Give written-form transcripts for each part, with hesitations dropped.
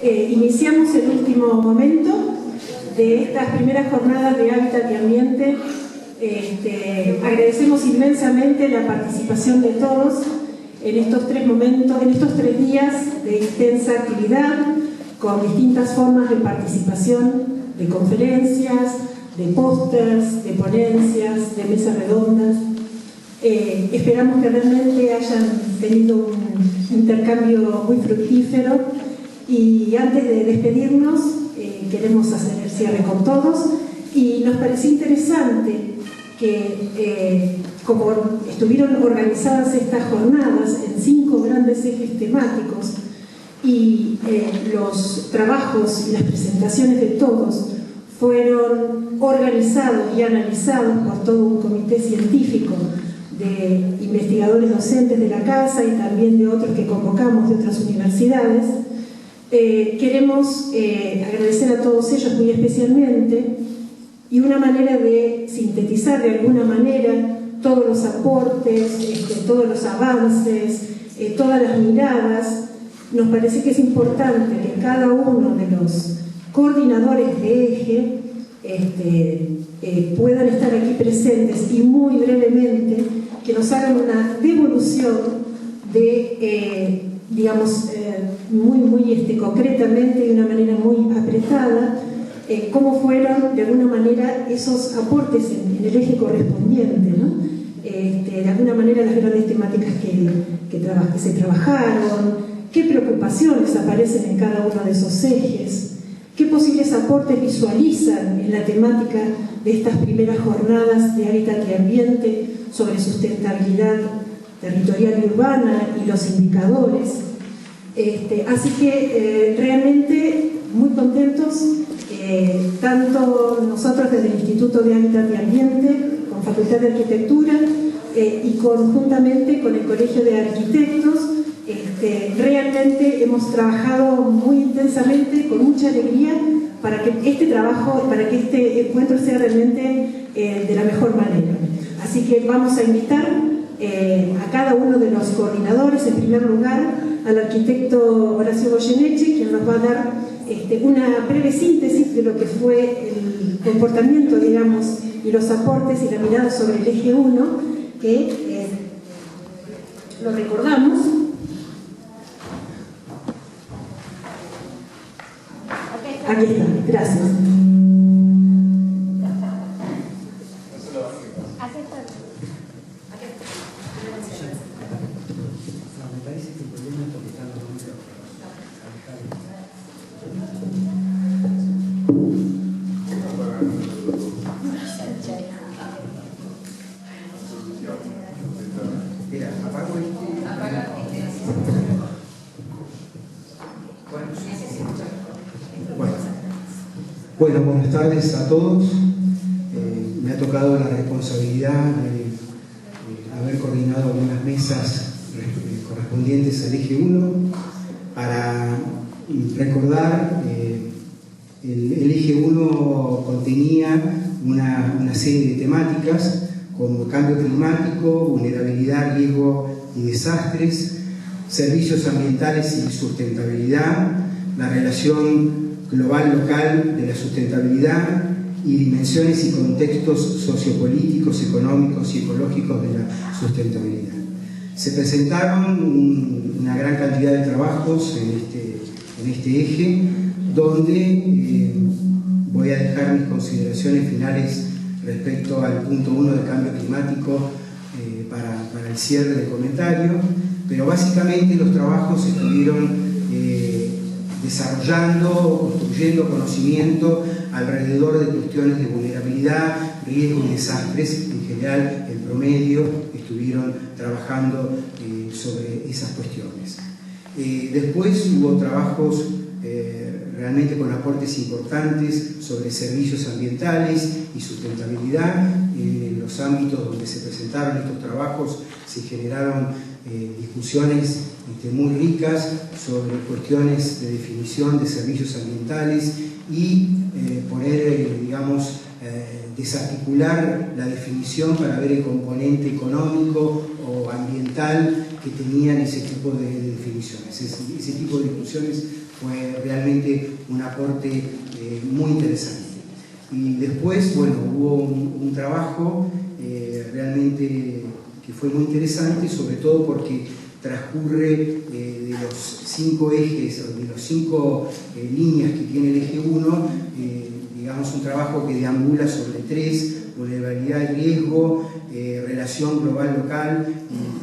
Iniciamos el último momento de estas primeras jornadas de Hábitat y Ambiente. Agradecemos inmensamente la participación de todos en estos 3 momentos, en estos 3 días de intensa actividad, con distintas formas de participación, de conferencias, de pósters, de ponencias, de mesas redondas. Esperamos que realmente hayan tenido un intercambio muy fructífero. Y antes de despedirnos, queremos hacer el cierre con todos, y nos pareció interesante que, como estuvieron organizadas estas jornadas en 5 grandes ejes temáticos, y los trabajos y las presentaciones de todos fueron organizados y analizados por todo un comité científico de investigadores docentes de la casa y también de otros que convocamos de otras universidades. Queremos agradecer a todos ellos muy especialmente, y una manera de sintetizar de alguna manera todos los aportes, todos los avances, todas las miradas. Nos parece que es importante que cada uno de los coordinadores de eje puedan estar aquí presentes, y muy brevemente que nos hagan una devolución de muy concretamente, de una manera muy apretada, cómo fueron de alguna manera esos aportes en el eje correspondiente, ¿no? De alguna manera las grandes temáticas que se trabajaron, qué preocupaciones aparecen en cada uno de esos ejes, qué posibles aportes visualizan en la temática de estas primeras jornadas de Hábitat y Ambiente sobre sustentabilidad territorial y urbana y los indicadores. Así que realmente muy contentos, tanto nosotros desde el Instituto de Hábitat y Ambiente, con Facultad de Arquitectura, y conjuntamente con el Colegio de Arquitectos. Realmente hemos trabajado muy intensamente, con mucha alegría, para que este encuentro sea realmente de la mejor manera. Así que vamos a invitar a cada uno de los coordinadores, en primer lugar al arquitecto Horacio Goyeneche, quien nos va a dar una breve síntesis de lo que fue el comportamiento, digamos, y los aportes y la mirada sobre el eje 1, que lo recordamos. Aquí está, gracias. Bueno, buenas tardes a todos. Me ha tocado la responsabilidad de haber coordinado algunas mesas correspondientes al eje 1 para recordar. El eje 1 contenía una serie de temáticas como cambio climático, vulnerabilidad, riesgo y desastres, servicios ambientales y sustentabilidad, la relación global-local de la sustentabilidad y dimensiones y contextos sociopolíticos, económicos y ecológicos de la sustentabilidad. Se presentaron una gran cantidad de trabajos en este eje, donde voy a dejar mis consideraciones finales respecto al punto 1 del cambio climático para el cierre del comentario, pero básicamente los trabajos estuvieron desarrollando, construyendo conocimiento alrededor de cuestiones de vulnerabilidad, riesgo y desastres. En general, en promedio, estuvieron trabajando sobre esas cuestiones. Después hubo trabajos realmente con aportes importantes sobre servicios ambientales y sustentabilidad. En los ámbitos donde se presentaron estos trabajos se generaron discusiones muy ricas sobre cuestiones de definición de servicios ambientales y desarticular la definición para ver el componente económico o ambiental que tenían ese tipo de definiciones. Ese tipo de discusiones fue realmente un aporte muy interesante. Y después, bueno, hubo un trabajo realmente que fue muy interesante, sobre todo porque transcurre de los 5 ejes, o de los 5 líneas que tiene el eje 1, digamos un trabajo que deambula sobre 3: vulnerabilidad y riesgo, relación global-local,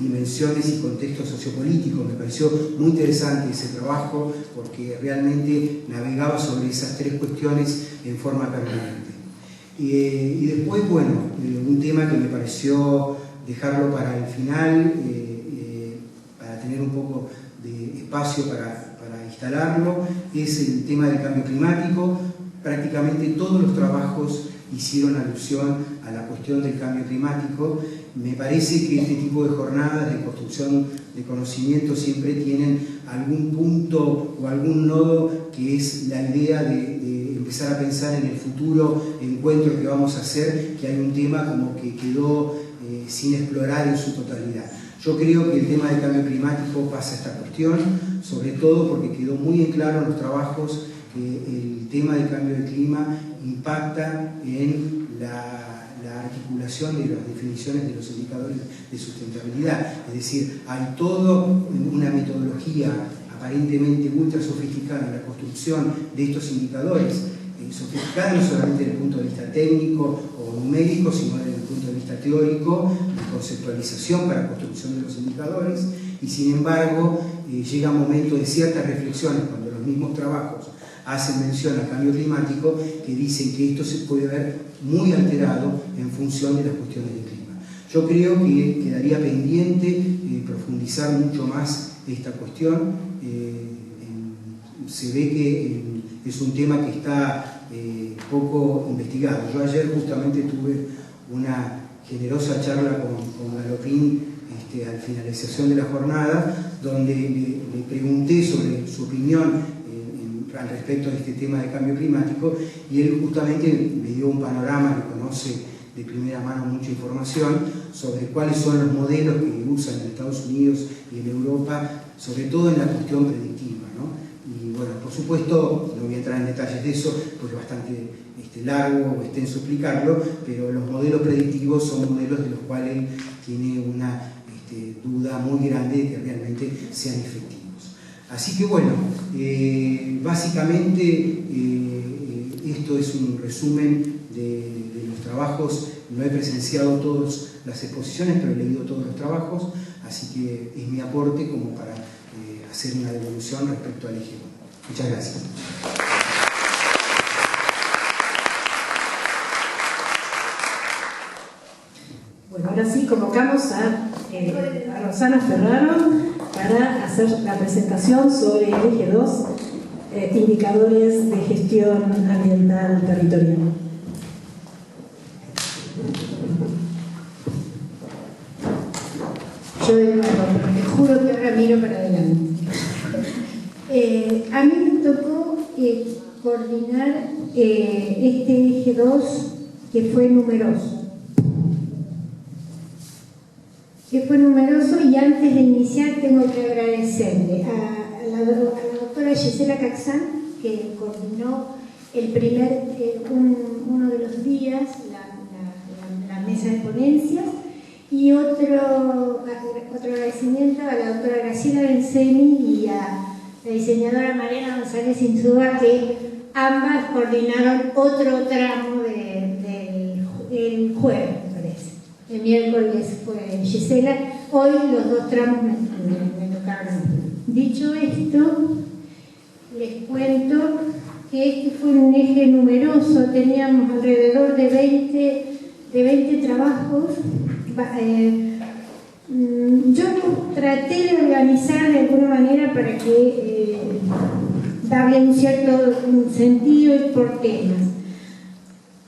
dimensiones y contextos sociopolíticos. Me pareció muy interesante ese trabajo porque realmente navegaba sobre esas 3 cuestiones en forma permanente. Y después, bueno, un tema que me pareció dejarlo para el final, para tener un poco de espacio para instalarlo, es el tema del cambio climático. Prácticamente todos los trabajos hicieron alusión a la cuestión del cambio climático. Me parece que este tipo de jornadas de construcción de conocimiento siempre tienen algún punto o algún nodo que es la idea de empezar a pensar en el futuro encuentro que vamos a hacer, que hay un tema como que quedó sin explorar en su totalidad. Yo creo que el tema del cambio climático pasa esta cuestión, sobre todo porque quedó muy en claro en los trabajos que el tema del cambio del clima impacta en la articulación de las definiciones de los indicadores de sustentabilidad. Es decir, hay toda una metodología aparentemente ultra sofisticada en la construcción de estos indicadores, sofisticada no solamente desde el punto de vista técnico o numérico, sino desde el punto de vista teórico, de conceptualización para la construcción de los indicadores, y sin embargo llega un momento de ciertas reflexiones cuando los mismos trabajos hacen mención al cambio climático, que dicen que esto se puede ver muy alterado en función de las cuestiones del clima. Yo creo que quedaría pendiente profundizar mucho más esta cuestión. Se ve que es un tema que está poco investigado. Yo ayer justamente tuve una generosa charla con Galopín al finalización de la jornada, donde le pregunté sobre su opinión al respecto de este tema de cambio climático, y él justamente me dio un panorama, que conoce de primera mano mucha información sobre cuáles son los modelos que usan en Estados Unidos y en Europa, sobre todo en la cuestión predictiva, ¿no? Y bueno, por supuesto, no voy a entrar en detalles de eso, porque es bastante largo o extenso explicarlo, pero los modelos predictivos son modelos de los cuales él tiene una duda muy grande de que realmente sean efectivos. Así que bueno, básicamente esto es un resumen de los trabajos. No he presenciado todas las exposiciones, pero he leído todos los trabajos, así que es mi aporte como para hacer una devolución respecto al eje 1. Muchas gracias. Bueno, ahora sí convocamos a Rosana Ferraro para hacer la presentación sobre el eje 2, indicadores de gestión ambiental territorial. Yo de nuevo, te juro que ahora miro para adelante. A mí me tocó coordinar este eje 2 que fue numeroso. Y antes de iniciar tengo que agradecerle a la doctora Gisela Caxán, que coordinó uno de los días la mesa de ponencias, y otro agradecimiento a la doctora Graciela Benzeni y a la diseñadora Mariana González Insúa, que ambas coordinaron otro tramo del jueves, me parece. El miércoles fue Gisela, hoy los 2 tramos me tocaron. Dicho esto, les cuento que este fue un eje numeroso, teníamos alrededor de 20 trabajos. Yo traté de organizar de alguna manera para que darle un cierto sentido y por temas.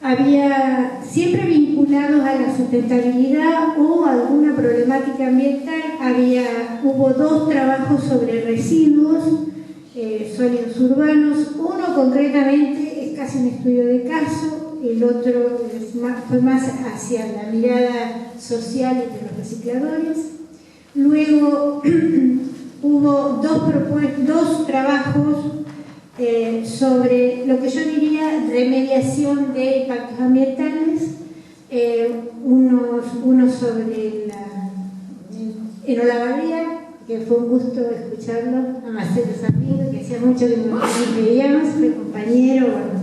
Había siempre vinculados a la sustentabilidad o alguna problemática ambiental. Hubo 2 trabajos sobre residuos sólidos urbanos. Uno concretamente es casi un estudio de caso, el otro fue más hacia la mirada social de los recicladores. Luego hubo dos trabajos sobre lo que yo diría remediación de impactos ambientales, uno sobre en Olavarría, que fue un gusto escucharlo, a Marcelo Zapino, que hacía mucho que nos veíamos, fue compañero. Bueno.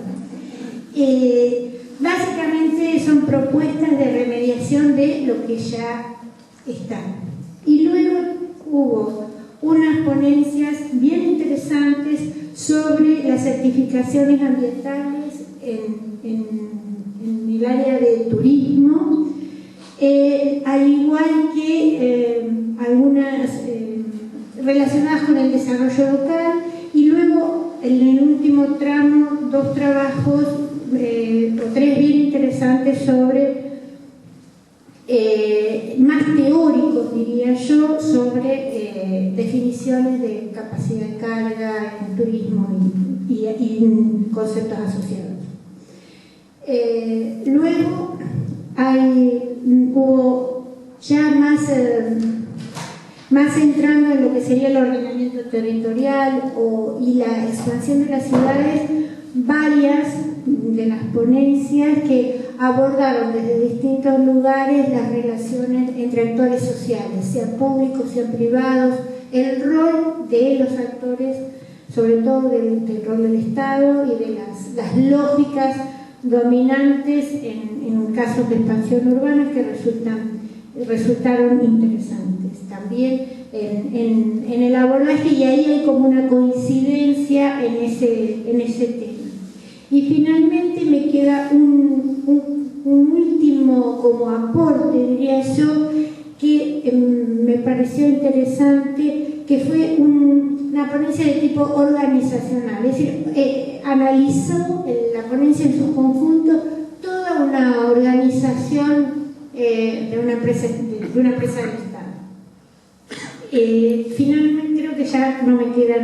Básicamente son propuestas de remediación de lo que ya está. Y luego hubo unas ponencias bien interesantes sobre las certificaciones ambientales en el área de turismo, al igual que algunas relacionadas con el desarrollo local, y luego en el último tramo dos trabajos o tres bien interesantes sobre más teóricos, diría yo, sobre definiciones de capacidad de carga en turismo y conceptos asociados. Luego hubo ya más entrando en lo que sería el ordenamiento territorial y la expansión de las ciudades, varias de las ponencias que abordaron desde distintos lugares las relaciones entre actores sociales, sean públicos, sean privados, el rol de los actores, sobre todo del rol del Estado y de las lógicas dominantes en casos de expansión urbana que resultaron interesantes. También en el abordaje, y ahí hay como una coincidencia en ese tema. Y finalmente me queda un último como aporte, diría yo, que me pareció interesante, que fue una ponencia de tipo organizacional, es decir, analizó la ponencia en su conjunto toda una organización de una empresa del Estado. Finalmente creo que ya no me queda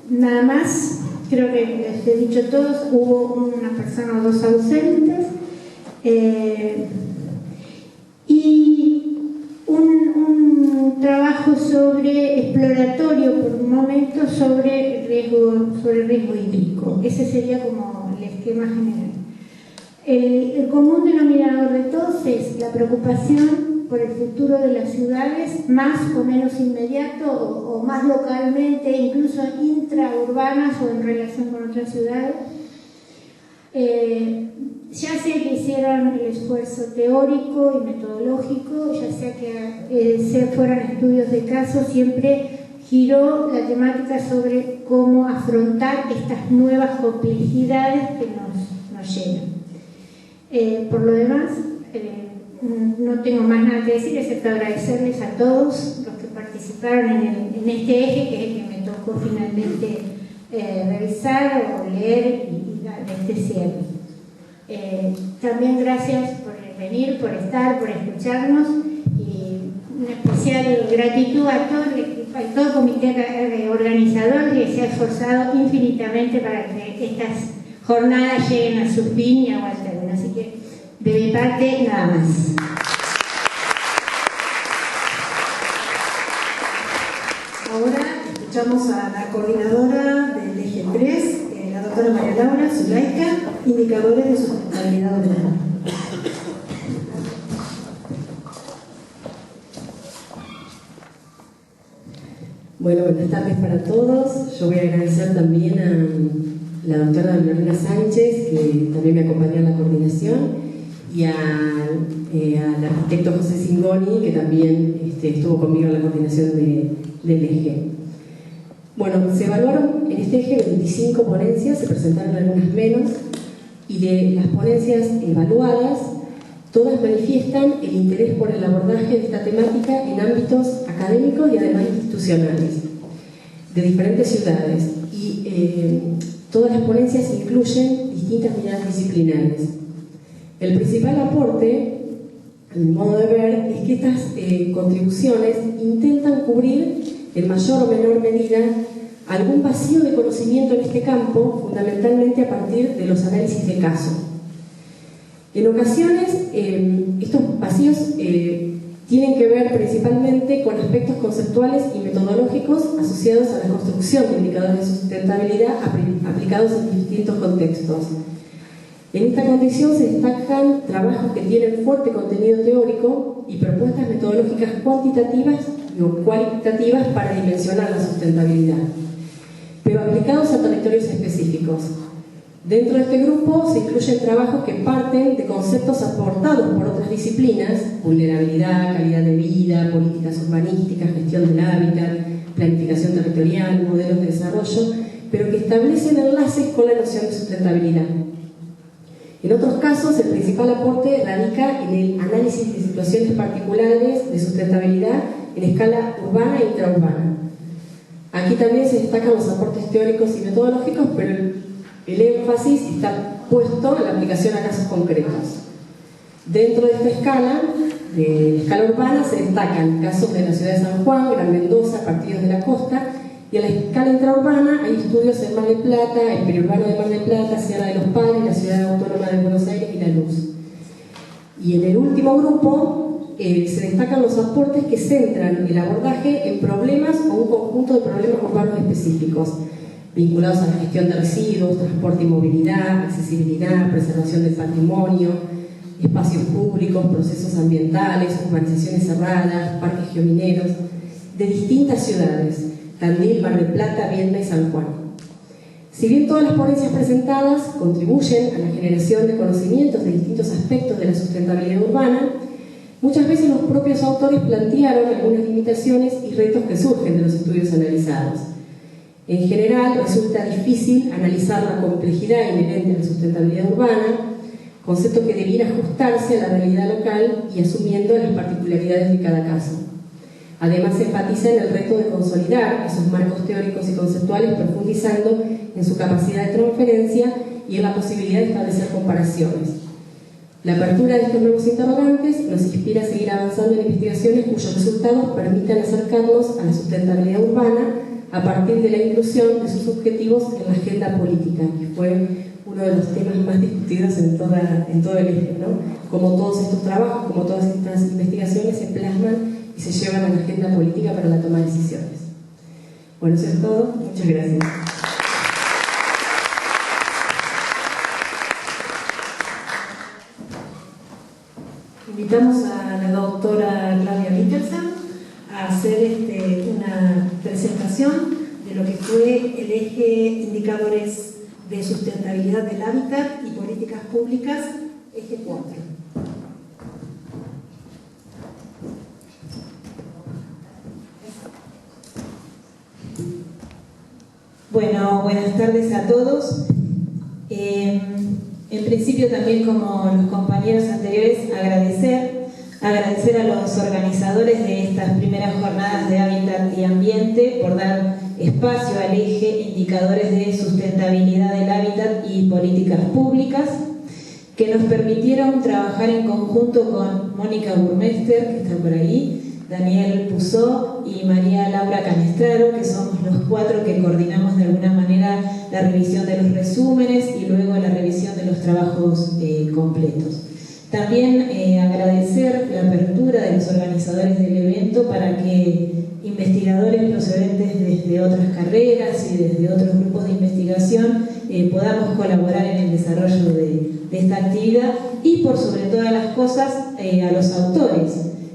nada más. Creo que les he dicho todos, hubo una persona o dos ausentes, y un trabajo exploratorio por un momento sobre riesgo hídrico. Ese sería como el esquema general. El común denominador de todos es la preocupación por el futuro de las ciudades, más o menos inmediato o más localmente, incluso intraurbanas o en relación con otras ciudades. Ya sea que hicieran el esfuerzo teórico y metodológico, ya sea que fueran estudios de caso, siempre giró la temática sobre cómo afrontar estas nuevas complejidades que nos llegan. Por lo demás, no tengo más nada que decir, excepto agradecerles a todos los que participaron en este eje, que es el que me tocó finalmente revisar o leer y dar este cierre. También gracias por venir, por estar, por escucharnos, y una especial gratitud a todo el comité organizador que se ha esforzado infinitamente para que estas jornadas lleguen a su fin y a buen término. Así que de mi parte, nada más. Ahora escuchamos a la coordinadora del eje 3, la doctora María Laura Zulaika, indicadores de sustentabilidad urbana. Bueno, buenas tardes para todos. Yo voy a agradecer también a la doctora Lorena Sánchez, que también me acompañó en la coordinación, y al arquitecto José Singoni, que también estuvo conmigo en la coordinación del eje. Bueno, se evaluaron en este eje 25 ponencias, se presentaron algunas menos, y de las ponencias evaluadas, todas manifiestan el interés por el abordaje de esta temática en ámbitos académicos y además institucionales, de diferentes ciudades, y todas las ponencias incluyen distintas miradas disciplinares. El principal aporte, a mi modo de ver, es que estas contribuciones intentan cubrir en mayor o menor medida algún vacío de conocimiento en este campo, fundamentalmente a partir de los análisis de caso. En ocasiones, estos vacíos tienen que ver principalmente con aspectos conceptuales y metodológicos asociados a la construcción de indicadores de sustentabilidad aplicados en distintos contextos. En esta condición se destacan trabajos que tienen fuerte contenido teórico y propuestas metodológicas cuantitativas o cualitativas para dimensionar la sustentabilidad, pero aplicados a territorios específicos. Dentro de este grupo se incluyen trabajos que parten de conceptos aportados por otras disciplinas: vulnerabilidad, calidad de vida, políticas urbanísticas, gestión del hábitat, planificación territorial, modelos de desarrollo, pero que establecen enlaces con la noción de sustentabilidad. En otros casos, el principal aporte radica en el análisis de situaciones particulares de sustentabilidad en escala urbana e intraurbana. Aquí también se destacan los aportes teóricos y metodológicos, pero el énfasis está puesto en la aplicación a casos concretos. Dentro de esta escala, de la escala urbana, se destacan casos de la ciudad de San Juan, Gran Mendoza, partidos de la costa, y a la escala intraurbana hay estudios en Mar del Plata, el periurbano de Mar del Plata, Sierra de los Padres, la ciudad autónoma de Buenos Aires y La Luz. Y en el último grupo se destacan los aportes que centran el abordaje en problemas o un conjunto de problemas urbanos específicos, vinculados a la gestión de residuos, transporte y movilidad, accesibilidad, preservación del patrimonio, espacios públicos, procesos ambientales, urbanizaciones cerradas, parques geomineros, de distintas ciudades: Tandil, Mar del Plata, Viedma y San Juan. Si bien todas las ponencias presentadas contribuyen a la generación de conocimientos de distintos aspectos de la sustentabilidad urbana, muchas veces los propios autores plantearon algunas limitaciones y retos que surgen de los estudios analizados. En general, resulta difícil analizar la complejidad inherente a la sustentabilidad urbana, concepto que debiera ajustarse a la realidad local y asumiendo las particularidades de cada caso. Además, se enfatiza en el reto de consolidar esos marcos teóricos y conceptuales, profundizando en su capacidad de transferencia y en la posibilidad de establecer comparaciones. La apertura de estos nuevos interrogantes nos inspira a seguir avanzando en investigaciones cuyos resultados permitan acercarnos a la sustentabilidad urbana a partir de la inclusión de sus objetivos en la agenda política, que fue uno de los temas más discutidos en todo el eje, ¿no? Como todos estos trabajos, como todas estas investigaciones se plasman y se llevan a la agenda política para la toma de decisiones. Bueno, eso es todo. Muchas gracias. Invitamos a la doctora Claudia Mikkelsen a hacer una presentación de lo que fue el eje Indicadores de Sustentabilidad del Hábitat y Políticas Públicas, eje 4. Bueno, buenas tardes a todos. En principio, también como los compañeros anteriores, agradecer a los organizadores de estas primeras jornadas de hábitat y ambiente por dar espacio al eje Indicadores de Sustentabilidad del Hábitat y Políticas Públicas, que nos permitieron trabajar en conjunto con Mónica Burmester, que está por ahí, Daniel Puzó y María Laura Canestraro, que somos los 4 que coordinamos de alguna manera la revisión de los resúmenes y luego la revisión de los trabajos completos. También agradecer la apertura de los organizadores del evento para que investigadores procedentes desde otras carreras y desde otros grupos de investigación podamos colaborar en el desarrollo de esta actividad y, por sobre todas las cosas, a los autores,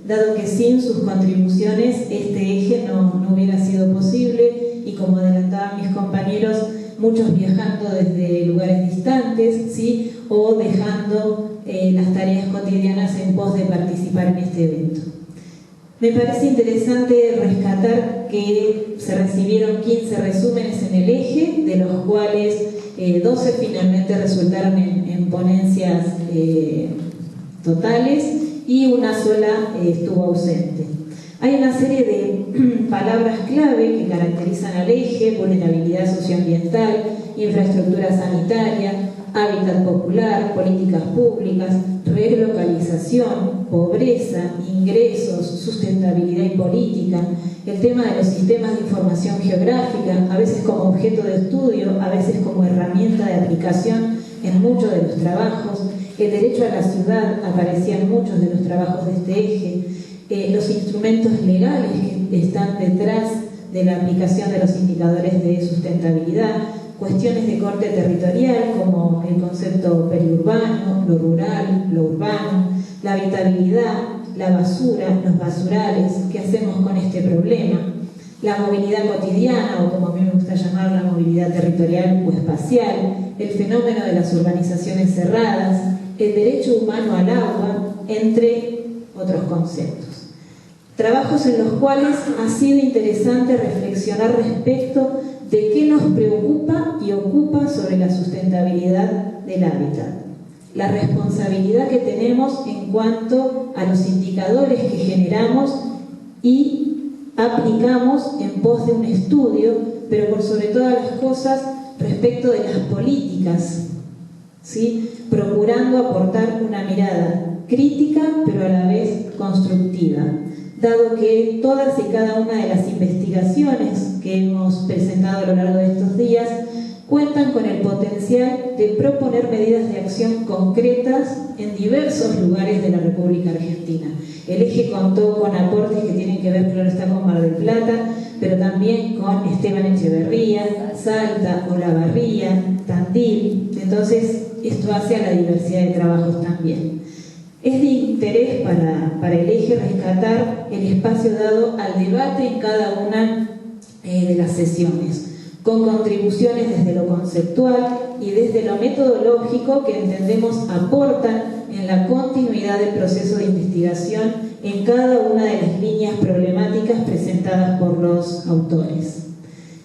dado que sin sus contribuciones este eje no hubiera sido posible y, como adelantaban mis compañeros, muchos viajando desde lugares distantes, ¿sí?, o dejando las tareas cotidianas en pos de participar en este evento. Me parece interesante rescatar que se recibieron 15 resúmenes en el eje, de los cuales 12 finalmente resultaron en ponencias totales y una sola estuvo ausente. Hay una serie de palabras clave que caracterizan al eje: vulnerabilidad socioambiental, infraestructura sanitaria, hábitat popular, políticas públicas, relocalización, pobreza, ingresos, sustentabilidad y política, el tema de los sistemas de información geográfica, a veces como objeto de estudio, a veces como herramienta de aplicación en muchos de los trabajos, el derecho a la ciudad aparecía en muchos de los trabajos de este eje, los instrumentos legales que están detrás de la aplicación de los indicadores de sustentabilidad, cuestiones de corte territorial como el concepto periurbano, lo rural, lo urbano, la habitabilidad, la basura, los basurales, qué hacemos con este problema, la movilidad cotidiana, o como a mí me gusta llamar la movilidad territorial o espacial, el fenómeno de las urbanizaciones cerradas, el derecho humano al agua, entre otros conceptos. Trabajos en los cuales ha sido interesante reflexionar respecto de qué nos preocupa y ocupa sobre la sustentabilidad del hábitat. La responsabilidad que tenemos en cuanto a los indicadores que generamos y aplicamos en pos de un estudio, pero por sobre todas las cosas respecto de las políticas, ¿sí? Procurando aportar una mirada crítica, pero a la vez constructiva, dado que todas y cada una de las investigaciones que hemos presentado a lo largo de estos días cuentan con el potencial de proponer medidas de acción concretas en diversos lugares de la República Argentina. El eje contó con aportes que tienen que ver, claro está, con Mar del Plata, pero también con Esteban Echeverría, Salta, Olavarría, Tandil. Entonces, esto hace a la diversidad de trabajos también. Es de interés para el eje rescatar el espacio dado al debate en cada una de las sesiones, con contribuciones desde lo conceptual y desde lo metodológico que entendemos aportan en la continuidad del proceso de investigación en cada una de las líneas problemáticas presentadas por los autores.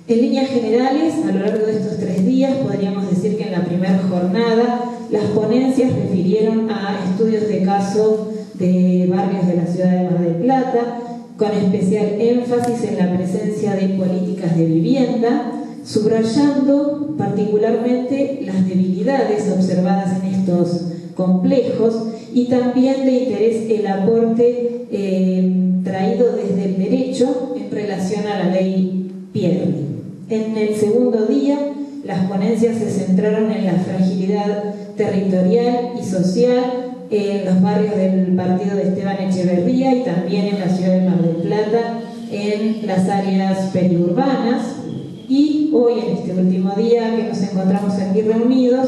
En líneas generales, a lo largo de estos 3 días, podríamos decir que en la primera jornada las ponencias refirieron a estudios de caso de barrios de la ciudad de Mar del Plata, con especial énfasis en la presencia de políticas de vivienda, subrayando particularmente las debilidades observadas en estos complejos y también de interés el aporte traído desde el derecho en relación a la ley Pierri. En el segundo día, las ponencias se centraron en la fragilidad territorial y social en los barrios del partido de Esteban Echeverría y también en la ciudad de Mar del Plata, en las áreas periurbanas. Y hoy, en este último día que nos encontramos aquí reunidos,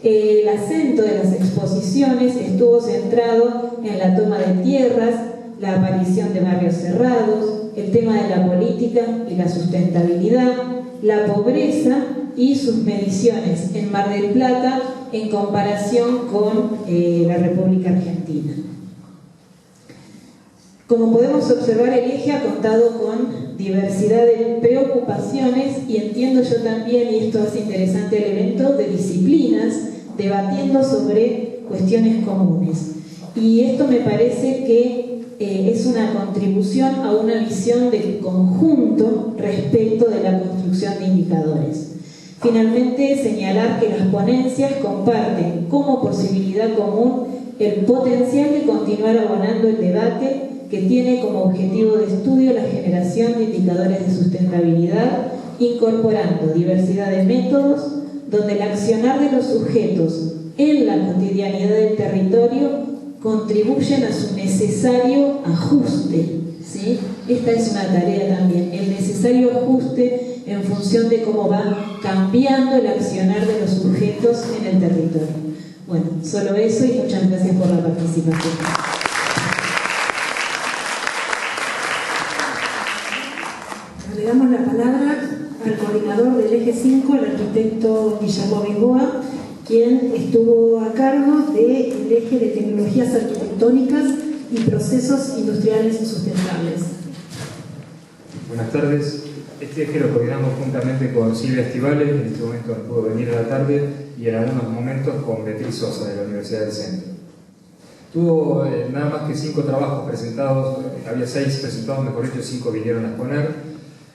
el acento de las exposiciones estuvo centrado en la toma de tierras, la aparición de barrios cerrados, el tema de la política y la sustentabilidad, la pobreza y sus mediciones en Mar del Plata en comparación con la República Argentina. Como podemos observar, el eje ha contado con diversidad de preocupaciones y entiendo yo también, y esto hace interesante el evento, de disciplinas debatiendo sobre cuestiones comunes. Y esto me parece que es una contribución a una visión de conjunto respecto de la construcción de indicadores. Finalmente, señalar que las ponencias comparten como posibilidad común el potencial de continuar abonando el debate que tiene como objetivo de estudio la generación de indicadores de sustentabilidad, incorporando diversidad de métodos donde el accionar de los sujetos en la cotidianidad del territorio contribuyen a su necesario ajuste, ¿sí? Esta es una tarea también, el necesario ajuste en función de cómo va cambiando el accionar de los sujetos en el territorio. Bueno, solo eso y muchas gracias por la participación. Le damos la palabra al coordinador del Eje 5, el arquitecto Guillermo Bengoa, quien estuvo a cargo del eje de tecnologías arquitectónicas y procesos industriales sustentables. Buenas tardes. Este eje lo coordinamos juntamente con Silvia Estivales, en este momento no pudo venir a la tarde, y en algunos momentos con Beatriz Sosa de la Universidad del Centro. Tuvo nada más que 5 trabajos presentados, había 6 presentados, mejor dicho, 5 vinieron a exponer.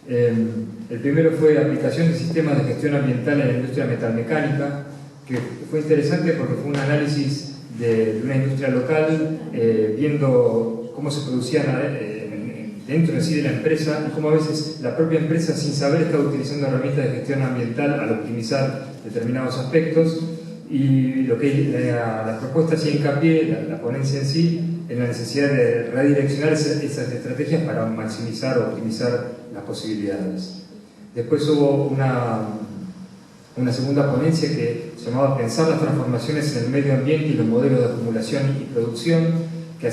El primero fue aplicación de sistemas de gestión ambiental en la industria metalmecánica, que fue interesante porque fue un análisis de una industria local, viendo cómo se producían dentro en sí de la empresa y cómo a veces la propia empresa, sin saber, está utilizando herramientas de gestión ambiental al optimizar determinados aspectos. Y lo que la propuesta hacía hincapié, la ponencia en sí, en la necesidad de redireccionar esas estrategias para maximizar o optimizar las posibilidades. Después hubo una segunda ponencia que se llamaba Pensar las transformaciones en el medio ambiente y los modelos de acumulación y producción, que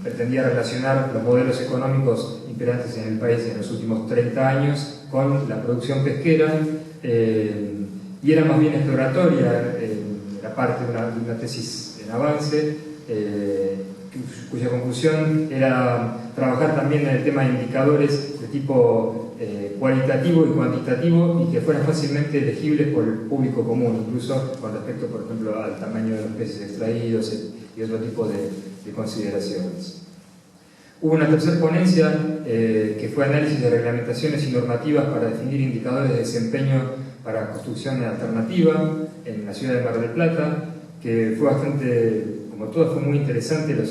pretendía relacionar los modelos económicos imperantes en el país en los últimos 30 años con la producción pesquera, y era más bien exploratoria, era parte de una tesis en avance, cuya conclusión era trabajar también en el tema de indicadores de tipo cualitativo y cuantitativo y que fueran fácilmente legibles por el público común, incluso con respecto, por ejemplo, al tamaño de los peces extraídos y otro tipo de consideraciones. Hubo una tercera ponencia que fue análisis de reglamentaciones y normativas para definir indicadores de desempeño para construcción alternativa en la ciudad de Mar del Plata, que fue bastante, como todo, fue muy interesante el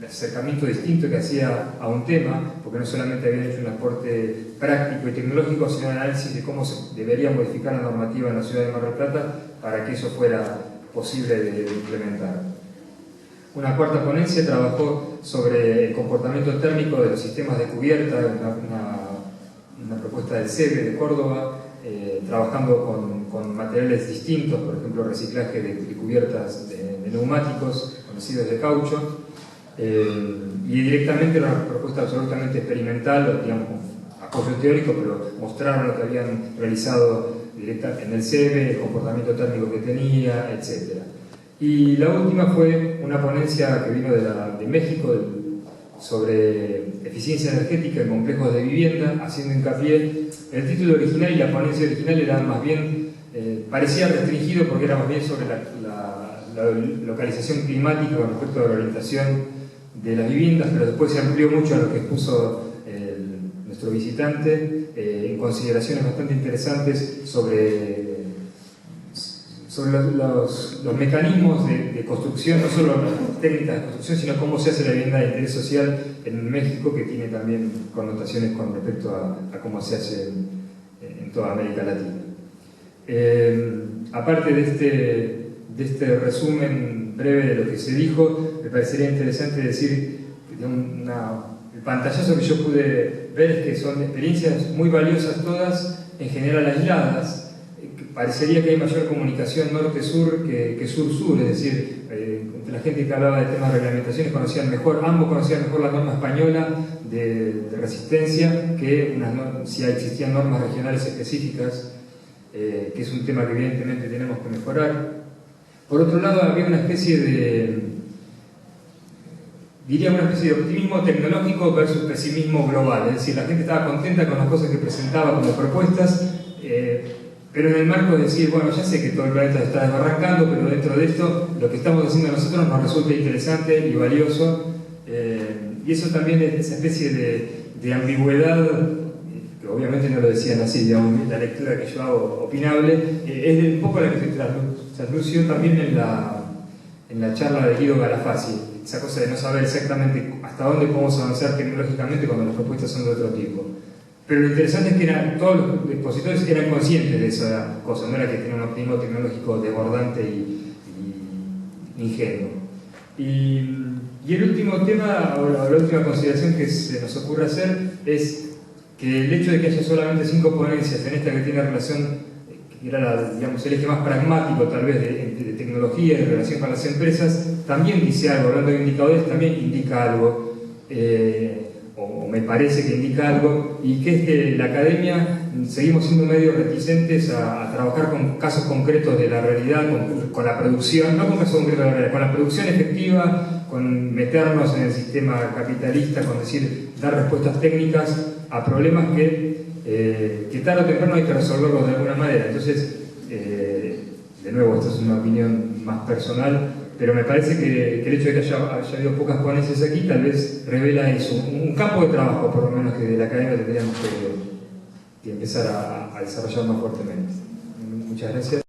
acercamiento distinto que hacía a un tema, porque no solamente habían hecho un aporte práctico y tecnológico, sino un análisis de cómo se debería modificar la normativa en la ciudad de Mar del Plata para que eso fuera posible de implementar. Una cuarta ponencia trabajó sobre el comportamiento térmico de los sistemas de cubierta, una propuesta del CEBE de Córdoba, trabajando con materiales distintos, por ejemplo reciclaje de cubiertas de neumáticos con residuos de caucho, y directamente una propuesta absolutamente experimental, digamos, apoyo teórico, pero mostraron lo que habían realizado en el CEBE, el comportamiento térmico que tenía, etc. Y la última fue una ponencia que vino de México sobre eficiencia energética en complejos de vivienda, haciendo hincapié. El título original y la ponencia original era más bien, parecía restringido porque era más bien sobre la localización climática con respecto a la orientación de las viviendas, pero después se amplió mucho a lo que expuso nuestro visitante, en consideraciones bastante interesantes sobre los mecanismos de construcción, no solo las técnicas de construcción, sino cómo se hace la vivienda de interés social en México, que tiene también connotaciones con respecto a cómo se hace en toda América Latina. Aparte de este resumen breve de lo que se dijo, me parecería interesante decir que el pantallazo que yo pude ver es que son experiencias muy valiosas todas, en general aisladas. Parecería que hay mayor comunicación norte-sur que sur-sur, es decir, entre la gente que hablaba de temas de reglamentaciones ambos conocían mejor la norma española de resistencia que si existían normas regionales específicas, que es un tema que evidentemente tenemos que mejorar. Por otro lado, había una especie de optimismo tecnológico versus pesimismo global, es decir, la gente estaba contenta con las cosas que presentaba como propuestas, pero en el marco de decir, bueno, ya sé que todo el planeta está desbarrancando, pero dentro de esto, lo que estamos haciendo nosotros nos resulta interesante y valioso, y eso también es esa especie de ambigüedad, que obviamente no lo decían así, digamos, la lectura que yo hago opinable, es un poco la que se traslució también en la charla de Guido Galafasi, esa cosa de no saber exactamente hasta dónde podemos avanzar tecnológicamente cuando las propuestas son de otro tipo. Pero lo interesante es que todos los expositores eran conscientes de esa cosa, no era que tenían un optimismo tecnológico desbordante y ingenuo. Y el último tema, o la última consideración que se nos ocurre hacer, es que el hecho de que haya solamente 5 ponencias en esta que tiene relación, que era el eje más pragmático tal vez de tecnología en relación con las empresas, también dice algo, hablando de indicadores, también indica algo. O me parece que indica algo, y que es que la academia seguimos siendo medio reticentes a trabajar con casos concretos de la realidad, con la producción, no con casos concretos de la realidad, con la producción efectiva, con meternos en el sistema capitalista, con dar respuestas técnicas a problemas que tarde o temprano hay que resolverlos de alguna manera. Entonces, de nuevo, esta es una opinión más personal, pero me parece que el hecho de que haya habido pocas ponencias aquí tal vez revela eso, un campo de trabajo por lo menos que de la academia tendríamos que empezar a desarrollar más fuertemente. Muchas gracias.